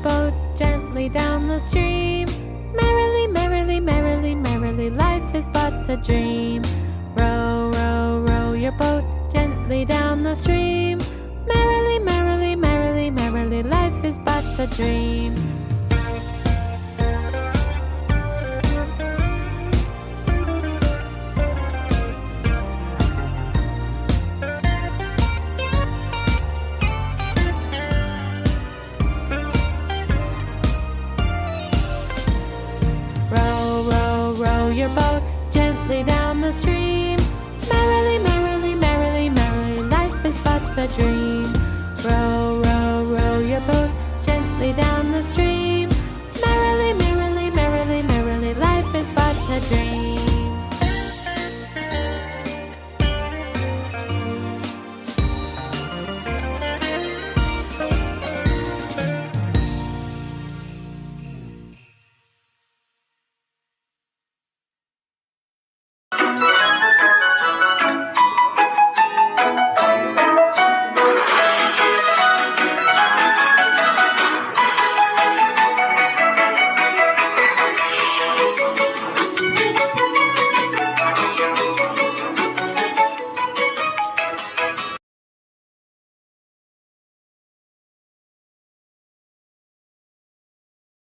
boat gently down the stream. Merrily, merrily, merrily, merrily, life is but a dream. Row, row, row your boat gently down the stream. Merrily, merrily, merrily, merrily, life is but a dream. Row, row, row your boat gently down the stream. Merrily, merrily, merrily, merrily, life is but a dream. Row, row, row your boat gently down the stream.